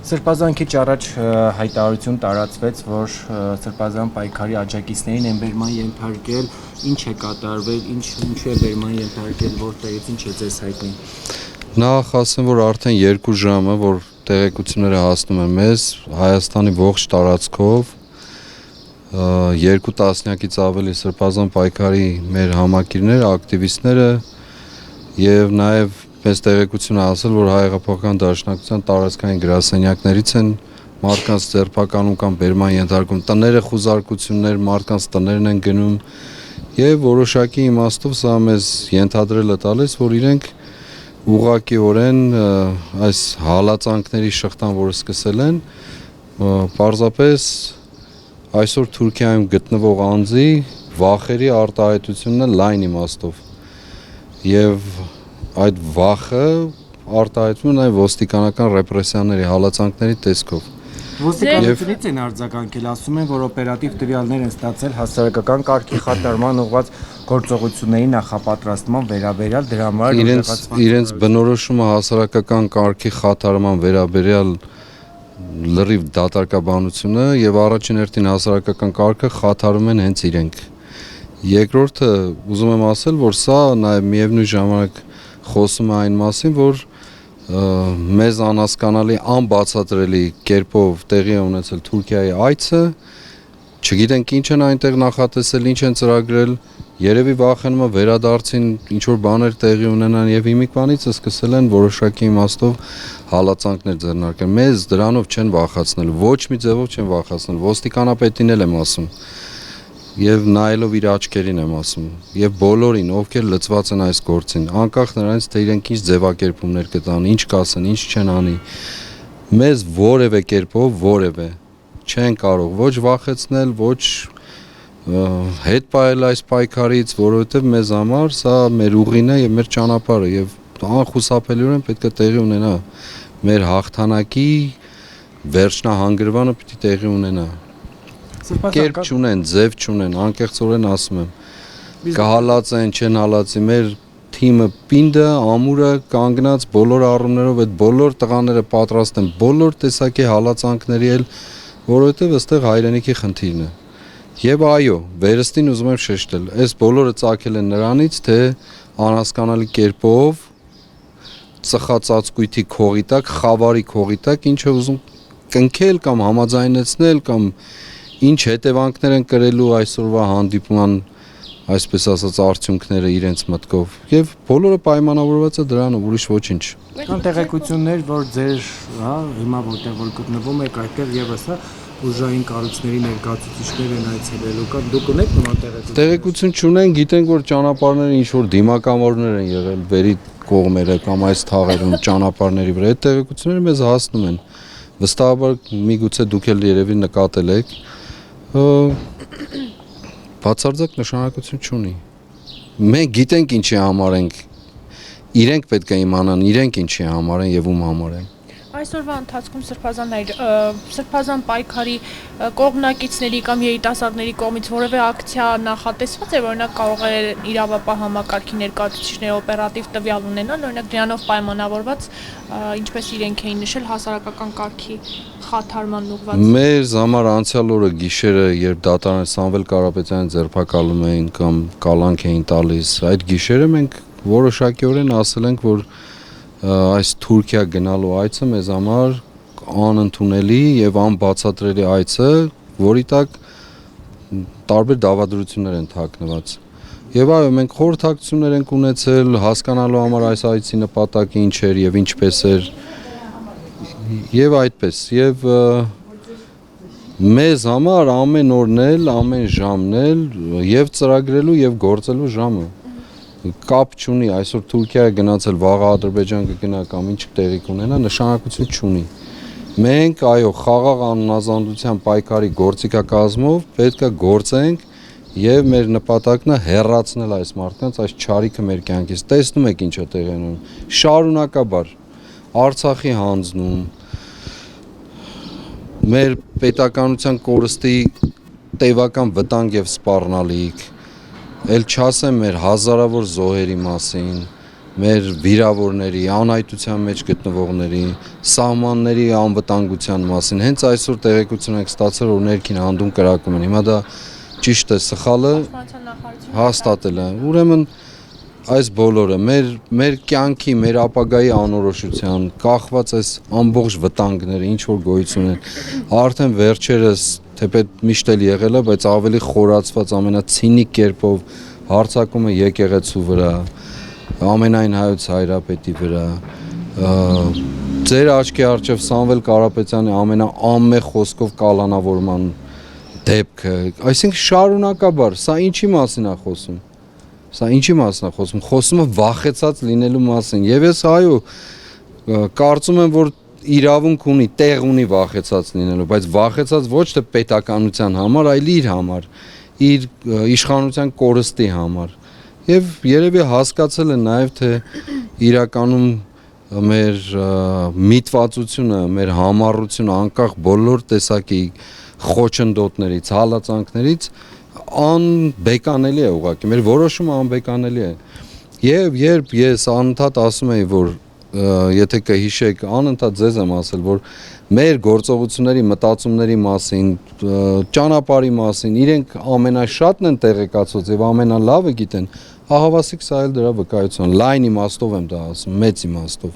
Սրբազան քիչ առաջ հայտարարություն տարածվեց, որ սրբազան պայքարի աջակիցներին են բերման ենթարկել, ինչ է կատարվել, ինչու է բերման ենթարկել, որտեղից ինչ է ձեզ հայտնի։ Նախ ասեմ, որ արդեն 2 ժամ է, որ տեղեկությունները հասնում են մեզ Հայաստանի ողջ տարածքով 2 տասնյակից ավելի սրբազան պայքարի մեր համակիրներ, ակտիվիստները եւ նաեւ մեզ տեղեկություն ասել, որ Հայ-Հեղափոխական Դաշնակցության տարածքային գրասենյակներից են մարդկանց ձերբականում կամ բերման ենթարկում, տները խուզարկություններ, մարդկանց տներն են գնում եւ որոշակի իմաստով սա մեզ ենթադրել է տալիս, որ իրենք ուղղակիորեն այս հալածանքների շղթան, որը սկսել են, պարզապես այսօր Թուրքիայում գտնվող անձի վախերի արտահայտությունն է լայն իմաստով եւ այդ վախը արտահայտվում է նաեւ ոստիկանական ռեպրեսիաների, հալածանքների տեսքով։ Ոստիկանությունից են արձագանքել, ասում են, որ օպերատիվ տվյալներ են ստացել հասարակական կարգի խաթարման ուղղված գործողությունների նախապատրաստման վերաբերյալ, դրա համար իրենց բնորոշումը հասարակական կարգի խաթարման վերաբերյալ լրիվ դատարկաբանությունը եւ առաջին հերթին հասարակական կարգը խաթարում են հենց իրենք։ Երկրորդը ուզում եմ ասել, որ սա նաեւ միևնույն ժամանակ խոսում է այն մասին, որ մեզ անհասկանալի անբացատրելի կերպով տեղի է ունեցել Թուրքիայի այցը, չգիտենք ինչ են այնտեղ նախատեսել, ինչ են ծրագրել, երևի վախենում է վերադարձին ինչ որ բաներ տեղի ունենան եւ հիմիկվանից սկսել են որոշակի իմաստով հալածանքներ ձեռնարկել։ Մեզ դրանով չեն վախացնել, ոչ մի ձևով չեն վախացնել, ոստիկանապետին էլ եմ ասում եւ նայելով իր աչքերին եմ ասում եւ բոլորին, ովքեր լծված են այս գործին, անկախ նրանից թե իրենք ինչ ձևակերպումներ կտան, ինչ կասեն, ինչ չեն անի, մեզ որևէ կերպով որևէ չեն կարող ոչ վախեցնել, ոչ հետ պահել այս պայքարից, որովհետեւ մեզ համար սա մեր ուղին է եւ մեր ճանապարհը եւ անխուսափելիորեն պետք է տեղի ունենա մեր հաղթանակի վերջնահանգրվանը պիտի տեղի ունենա։ Կերպ չունեն, ձև չունեն, անկեղծորեն ասում եմ, կհալածեն, չեն հալածի, մեր թիմը պինդը, ամուրը կանգնած բոլոր առումներով այդ բոլոր տղաները պատրաստ են բոլոր տեսակի հալածանքների էլ, որովհետև այստեղ հայրենիքի խնդիրն է։ Եվ այո, վերստին ուզում եմ շեշտել, այս բոլորը ծագել են նրանից, թե անհասկանալի կերպով ծխածածկույթի քողի տակ, խավարի քողի տակ ինչ է ուզում կնքել կամ համաձայնեցնել կամ ինչ հետևանքներ են կրելու այսօրվա հանդիպման, այսպես ասած, արդյունքները իրենց մտքով եւ բոլորը պայմանավորված է դրանով, ուրիշ ոչինչ։ Կան տեղեկություններ, որ ձեր, հիմա որտեղ որ գտնվում եք, այդտեղ եւս ուժային կառույցների ներկայացուցիչներ են այցելելու, կամ դուք ունեք նման տեղեկություն։ Տեղեկություն չունեն, գիտենք, որ ճանապարհները ինչ որ դիմակամորներ են եղել վերի կողմերը կամ այս թաղերում ճանապարհների վրա, այդ տեղեկությունները մեզ հասնում են։ Վստահաբար միգուցե դուք էլ երևի նկատել եք, բացարձակ նշանակություն չունի։ Մենք գիտենք ինչի համար ենք, իրենք պետք է իմանան, իրենք ինչի համար են եւ ում համար են։ Այսօրվա ընթացքում սրբազան պայքարի կողմնակիցների կամ երիտասարդների կողմից որևէ ակցիա նախատեսված է, օրինակ կարող է իրավապահ համակարգի ներկայացուցիչները օպերատիվ տվյալ ունենան, օրինակ դրանով պայմանավորված, ինչպես իրենք էին նշել, հասարակական կարգի խաթարման ուղղված։ Մեր համար անցյալ օրը գիշերը, երբ դատարան Սամվել Կարապետյանին ձերբակալում էին կամ կալանք էին տալիս, այդ գիշերը մենք որոշակիորեն ասել ենք, որ այս Թուրքիա գնալու այցը մեզ համար անընդունելի եւ անբացատրելի այց է, որի տակ տարբեր դավադրություններ են թաքնված։ Եվ այո, մենք խորհրդակցություններ ենք ունեցել, հասկանալու համար այս այցի նպատակը ինչ էր եւ ինչպես էր։ Եվ այդպես, եւ մեզ համար ամեն օրն էլ, ամեն ժամն էլ եւ ծրագրելու եւ գործելու ժամը կապ չունի, այսօր Թուրքիա գնացել, վաղը Ադրբեջան կգնա կամ ինչ տեղի կունենա, նշանակություն չունի։ Մենք այո, խաղաղ անհնազանդության պայքարի գործիքակազմով պետք է գործենք եւ մեր նպատակն է հեռացնել այս մարդկանց, այս չարիքը մեր կյանքից։ Տեսնում եք ինչ է տեղի ունենում։ Շարունակաբար Արցախի հանձնում, մեր պետականության կորստի տևական վտանգ եւ սպառնալիք, էլ չասեմ մեր հազարավոր զոհերի մասին, մեր վիրավորների, անհայտության մեջ գտնվողների, սահմանների անվտանգության մասին։ Հենց այսօր տեղեկություն ենք ստացել, որ ներքին հանդում կրակում են։ Հիմա դա ճիշտ է, սխալը հաստատել է։ Ուրեմն այս բոլորը մեր կյանքի, մեր ապագայի անորոշության կախված այս ամբողջ վտանգները, ինչ որ գոյություն են, արդեն վերջերս թեպետ միշտ էլ եղել է, բայց ավելի խորացված ամենացինիկ կերպով հարձակումը եկեղեցու վրա, ամենայն հայոց հայրապետի վրա, ձեր աչքի առջև Սամվել Կարապետյանի ամենաանմեղ խոսքով կալանավորման դեպքը, այսինքն շարունակաբար, սա ինչի մասին է խոսում։ Սա ինչի մասին է խոսում։ Խոսում է վախեցած լինելու մասին։ Եվ ես այո, կարծում եմ, որ իրավունք ունի, տեղ ունի վախեցած լինելու, բայց վախեցած ոչ թե պետականության համար, այլ իր համար, իր իշխանության կորստի համար։ Եվ երևի հասկացել են նաև, թե իրականում մեր միտվածությունը, մեր համառությունը անկախ բոլոր տեսակի խոչընդոտներից, հալածանքներից անբեկանելի է ուղղակի, մեր որոշումը անբեկանելի է։ Եվ երբ ես անընդհատ ասում էի, որ եթե կհիշեք, անընդհատ ձեզ եմ ասել, որ մեր գործողությունների մտածումների մասին, ճանապարհի մասին, իրենք ամենաշատն են տեղեկացված եւ ամենալավը գիտեն, Ահավասիկ Սահել դրա վկայություն, լայն իմաստով եմ դա ասում, մեծ իմաստով։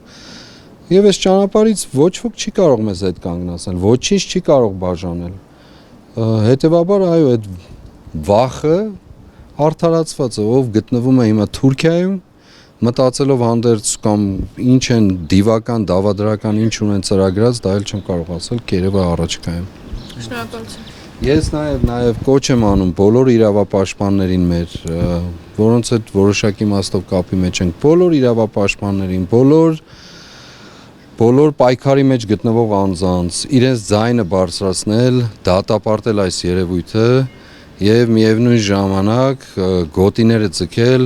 Եվ այս ճանապարհից ոչ ոք չի կարող մեզ հետ կանգնացնել, ոչինչ չի կարող բաժանել։ Հետևաբար այո, այդ վախը արդարացված է, ով գտնվում է հիմա Թուրքիայում, մտածելով հանդերձ կամ ինչ են դիվական, դավադրական, ինչ ունեն ծրագրած, դա էլ չեմ կարող ասել, կերևա առաջկայում։ Շնորհակալություն։ Ես նաև կոչ եմ անում բոլոր իրավապաշտպաններին մեր, որոնց հետ որոշակի իմաստով կապի մեջ ենք, բոլոր իրավապաշտպաններին, բոլոր պայքարի մեջ գտնվող անձանց, իրենց ձայնը բարձրացնել, դատապարտել այս երևույթը եւ միևնույն ժամանակ գոտիները ձգել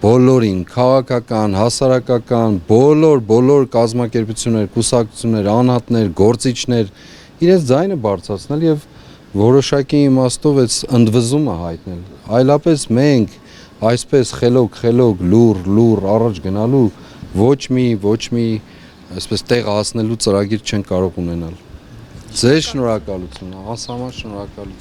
բոլորին, քաղաքական, հասարակական, բոլոր կազմակերպություններ, կուսակցություններ, անհատներ, գործիչներ, իրենց ձայնը բարձրացնել եւ որոշակի իմաստով այս ընդվզումը հայտնել։ Այլապես մենք այսպես խելոք, լուր առաջ գնալու ոչ մի այսպես տեղ հասնելու ծրագիր չեն կարող ունենալ։ Ձեզ շնորհակալություն, անսահման շնորհակալություն։